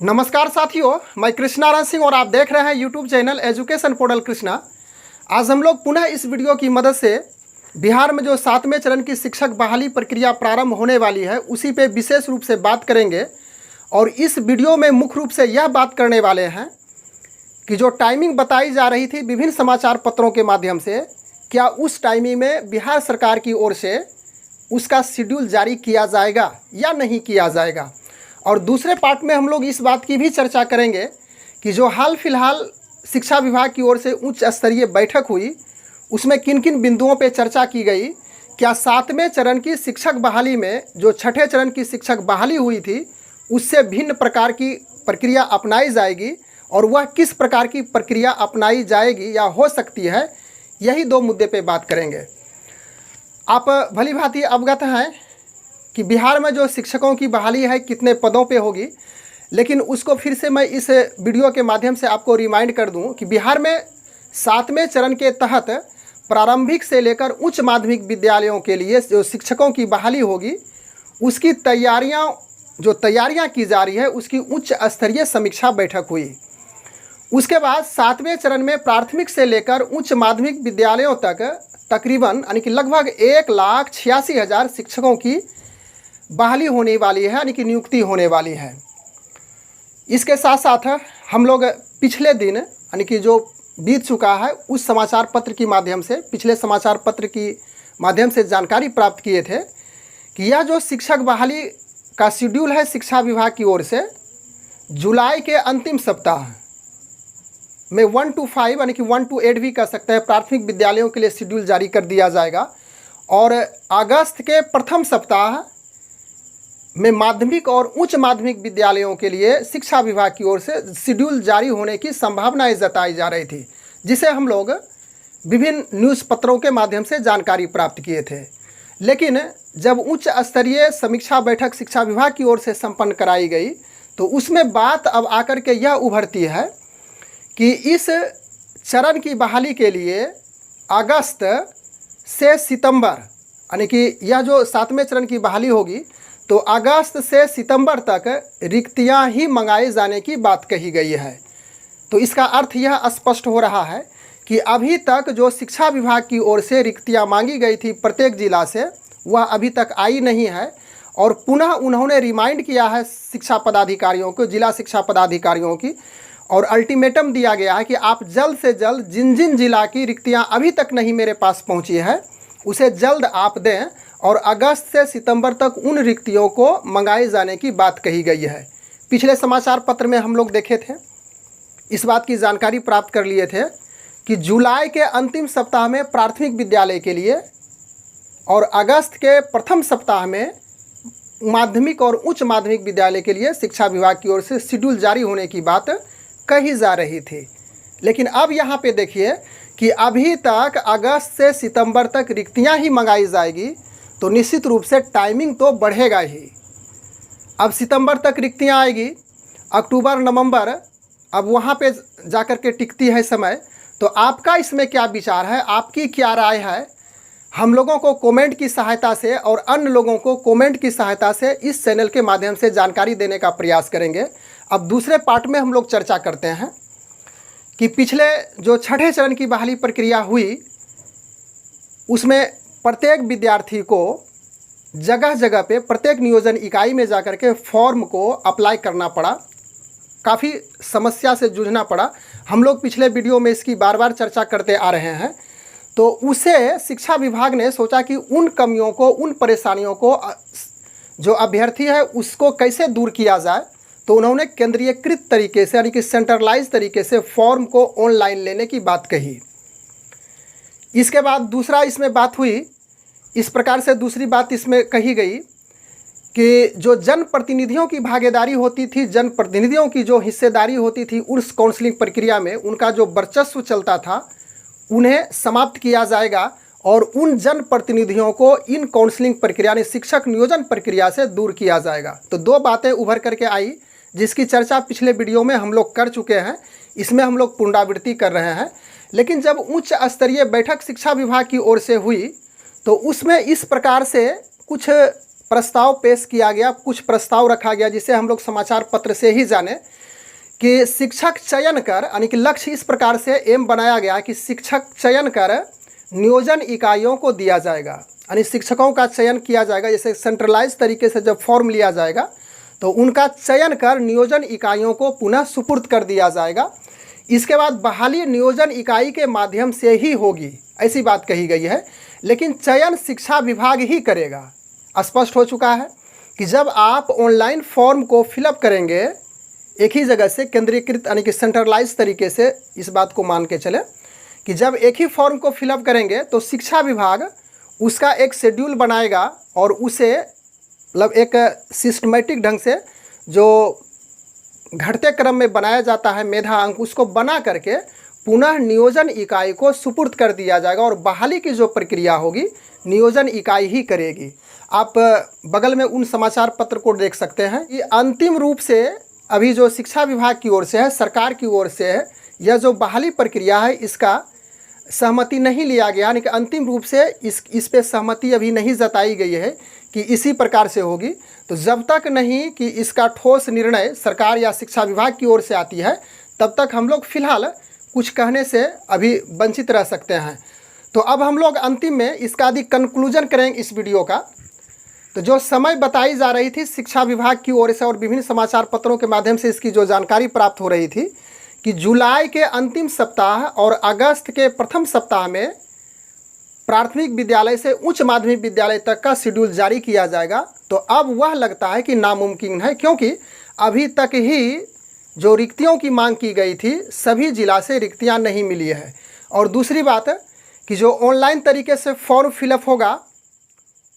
नमस्कार साथियों, मैं कृष्णारायण सिंह और आप देख रहे हैं YouTube channel education portal Krishna. आज हम लोग पुनः इस वीडियो की मदद से बिहार में जो 7वें चरण की शिक्षक बहाली प्रक्रिया प्रारंभ होने वाली है उसी पे विशेष रूप से बात करेंगे। और इस वीडियो में मुख्य रूप से यह बात करने वाले हैं कि जो टाइमिंग बताई जा रही थी विभिन्न समाचार पत्रों के माध्यम से, क्या उस टाइमिंग में बिहार सरकार की ओर से उसका शेड्यूल जारी किया जाएगा या नहीं किया जाएगा। और दूसरे पार्ट में हम लोग इस बात की भी चर्चा करेंगे कि जो हाल फिलहाल शिक्षा विभाग की ओर से उच्च स्तरीय बैठक हुई उसमें किन किन बिंदुओं पर चर्चा की गई। क्या 7वें चरण की शिक्षक बहाली में जो 6ठे चरण की शिक्षक बहाली हुई थी उससे भिन्न प्रकार की प्रक्रिया अपनाई जाएगी और वह किस प्रकार की प्रक्रिया अपनाई जाएगी या हो सकती है, यही दो मुद्दे पे बात करेंगे। आप भली भांति अवगत हैं कि बिहार में जो शिक्षकों की बहाली है कितने पदों पे होगी, लेकिन उसको फिर से मैं इस वीडियो के माध्यम से आपको रिमाइंड कर दूं कि बिहार में 7वें चरण के तहत प्रारंभिक से लेकर उच्च माध्यमिक विद्यालयों के लिए जो शिक्षकों की बहाली होगी उसकी तैयारियां की जा रही है, उसकी उच्च स्तरीय समीक्षा बैठक हुई। उसके बाद 7वें चरण में प्राथमिक से लेकर उच्च माध्यमिक विद्यालयों तक तकरीबन यानी कि लगभग 1,86,000 शिक्षकों की बहाली होने वाली है, यानी कि नियुक्ति होने वाली है। इसके साथ साथ हम लोग पिछले दिन यानी कि जो बीत चुका है उस समाचार पत्र की माध्यम से, पिछले समाचार पत्र की माध्यम से जानकारी प्राप्त किए थे कि यह जो शिक्षक बहाली का शेड्यूल है शिक्षा विभाग की ओर से जुलाई के अंतिम सप्ताह में 1 to 5 यानी कि 1 to 8 भी कह सकते हैं प्राथमिक विद्यालयों के लिए शेड्यूल जारी कर दिया जाएगा और अगस्त के प्रथम सप्ताह में माध्यमिक और उच्च माध्यमिक विद्यालयों के लिए शिक्षा विभाग की ओर से शेड्यूल जारी होने की संभावनाएं जताई जा रही थी, जिसे हम लोग विभिन्न न्यूज़ पत्रों के माध्यम से जानकारी प्राप्त किए थे। लेकिन जब उच्च स्तरीय समीक्षा बैठक शिक्षा विभाग की ओर से संपन्न कराई गई तो उसमें बात अब आकर के यह उभरती है कि इस चरण की बहाली के लिए अगस्त से सितंबर यानी कि यह जो 7वें चरण की बहाली होगी तो अगस्त से सितंबर तक रिक्तियां ही मंगाए जाने की बात कही गई है। तो इसका अर्थ यह स्पष्ट हो रहा है कि अभी तक जो शिक्षा विभाग की ओर से रिक्तियां मांगी गई थी प्रत्येक जिला से वह अभी तक आई नहीं है और पुनः उन्होंने रिमाइंड किया है शिक्षा पदाधिकारियों को, जिला शिक्षा पदाधिकारियों की, और अल्टीमेटम दिया गया है कि आप जल्द से जल्द जिन जिन जिला की रिक्तियां अभी तक नहीं मेरे पास पहुंची है उसे जल्द आप दें और अगस्त से सितंबर तक उन रिक्तियों को मंगाए जाने की बात कही गई है। पिछले समाचार पत्र में हम लोग देखे थे, इस बात की जानकारी प्राप्त कर लिए थे कि जुलाई के अंतिम सप्ताह में प्राथमिक विद्यालय के लिए और अगस्त के प्रथम सप्ताह में माध्यमिक और उच्च माध्यमिक विद्यालय के लिए शिक्षा विभाग की ओर से शेड्यूल जारी होने की बात कही जा रही थी। लेकिन अब यहाँ पे देखिए कि अभी तक अगस्त से सितंबर तक रिक्तियाँ ही मंगाई जाएगी तो निश्चित रूप से टाइमिंग तो बढ़ेगा ही। अब सितंबर तक रिक्तियाँ आएगी, अक्टूबर नवंबर अब वहाँ पे जाकर के टिकती है समय। तो आपका इसमें क्या विचार है, आपकी क्या राय है, हम लोगों को कमेंट की सहायता से और अन्य लोगों को कमेंट की सहायता से इस चैनल के माध्यम से जानकारी देने का प्रयास करेंगे। अब दूसरे पार्ट में हम लोग चर्चा करते हैं कि पिछले जो 6ठे चरण की बहाली प्रक्रिया हुई उसमें प्रत्येक विद्यार्थी को जगह जगह पे प्रत्येक नियोजन इकाई में जाकर के फॉर्म को अप्लाई करना पड़ा, काफ़ी समस्या से जूझना पड़ा। हम लोग पिछले वीडियो में इसकी बार बार चर्चा करते आ रहे हैं। तो उसे शिक्षा विभाग ने सोचा कि उन कमियों को, उन परेशानियों को जो अभ्यर्थी है उसको कैसे दूर किया जाए, तो उन्होंने केंद्रीयकृत तरीके से यानी कि सेंट्रलाइज तरीके से फॉर्म को ऑनलाइन लेने की बात कही। इसके बाद दूसरा इसमें बात हुई, इस प्रकार से दूसरी बात इसमें कही गई कि जो जनप्रतिनिधियों की भागीदारी होती थी, जनप्रतिनिधियों की जो हिस्सेदारी होती थी उस काउंसलिंग प्रक्रिया में, उनका जो वर्चस्व चलता था उन्हें समाप्त किया जाएगा और उन जनप्रतिनिधियों को इन काउंसलिंग प्रक्रिया यानी शिक्षक नियोजन प्रक्रिया से दूर किया जाएगा। तो दो बातें उभर करके आई जिसकी चर्चा पिछले वीडियो में हम लोग कर चुके हैं, इसमें हम लोग पुनरावृत्ति कर रहे हैं। लेकिन जब उच्च स्तरीय बैठक शिक्षा विभाग की ओर से हुई तो उसमें इस प्रकार से कुछ प्रस्ताव पेश किया गया, कुछ प्रस्ताव रखा गया जिसे हम लोग समाचार पत्र से ही जाने कि शिक्षक चयन कर, यानी कि लक्ष्य इस प्रकार से एम बनाया गया कि शिक्षक चयन कर नियोजन इकाइयों को दिया जाएगा, यानी शिक्षकों का चयन किया जाएगा। जैसे सेंट्रलाइज तरीके से जब फॉर्म लिया जाएगा तो उनका चयन कर नियोजन इकाइयों को पुनः सुपुर्द कर दिया जाएगा। इसके बाद बहाली नियोजन इकाई के माध्यम से ही होगी, ऐसी बात कही गई है। लेकिन चयन शिक्षा विभाग ही करेगा। स्पष्ट हो चुका है कि जब आप ऑनलाइन फॉर्म को फिलअप करेंगे एक ही जगह से, केंद्रीकृत यानी कि सेंट्रलाइज तरीके से, इस बात को मान के चले कि जब एक ही फॉर्म को फिलअप करेंगे तो शिक्षा विभाग उसका एक शेड्यूल बनाएगा और उसे मतलब एक सिस्टमेटिक ढंग से जो घटते क्रम में बनाया जाता है मेधा अंक, उसको बना करके पुनः नियोजन इकाई को सुपुर्द कर दिया जाएगा और बहाली की जो प्रक्रिया होगी नियोजन इकाई ही करेगी। आप बगल में उन समाचार पत्र को देख सकते हैं। ये अंतिम रूप से अभी जो शिक्षा विभाग की ओर से है, सरकार की ओर से है, यह जो बहाली प्रक्रिया है इसका सहमति नहीं लिया गया, यानी कि अंतिम रूप से इस पे सहमति अभी नहीं जताई गई है कि इसी प्रकार से होगी। तो जब तक नहीं कि इसका ठोस निर्णय सरकार या शिक्षा विभाग की ओर से आती है तब तक हम लोग फिलहाल कुछ कहने से अभी वंचित रह सकते हैं। तो अब हम लोग अंतिम में इसका अधिक कंक्लूजन करेंगे इस वीडियो का। तो जो समय बताई जा रही थी शिक्षा विभाग की ओर से और विभिन्न समाचार पत्रों के माध्यम से इसकी जो जानकारी प्राप्त हो रही थी कि जुलाई के अंतिम सप्ताह और अगस्त के प्रथम सप्ताह में प्राथमिक विद्यालय से उच्च माध्यमिक विद्यालय तक का शेड्यूल जारी किया जाएगा। तो अब वह लगता है कि नामुमकिन है, क्योंकि अभी तक ही जो रिक्तियों की मांग की गई थी सभी जिला से रिक्तियां नहीं मिली है। और दूसरी बात कि जो ऑनलाइन तरीके से फॉर्म फिलअप होगा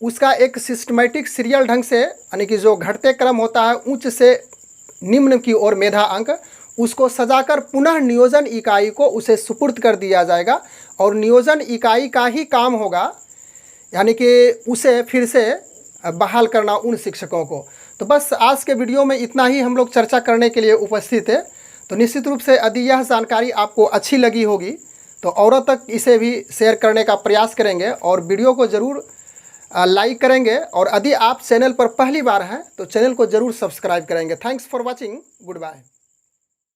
उसका एक सिस्टमेटिक सीरियल ढंग से, यानी कि जो घटते क्रम होता है उच्च से निम्न की ओर मेधा अंक, उसको सजाकर पुनः नियोजन इकाई को उसे सुपुर्द कर दिया जाएगा और नियोजन इकाई का ही काम होगा, यानी कि उसे फिर से बहाल करना उन शिक्षकों को। तो बस आज के वीडियो में इतना ही हम लोग चर्चा करने के लिए उपस्थित है। तो निश्चित रूप से यदि यह जानकारी आपको अच्छी लगी होगी तो औरों तक इसे भी शेयर करने का प्रयास करेंगे और वीडियो को ज़रूर लाइक करेंगे। और यदि आप चैनल पर पहली बार हैं तो चैनल को ज़रूर सब्सक्राइब करेंगे। Thanks for watching, good bye.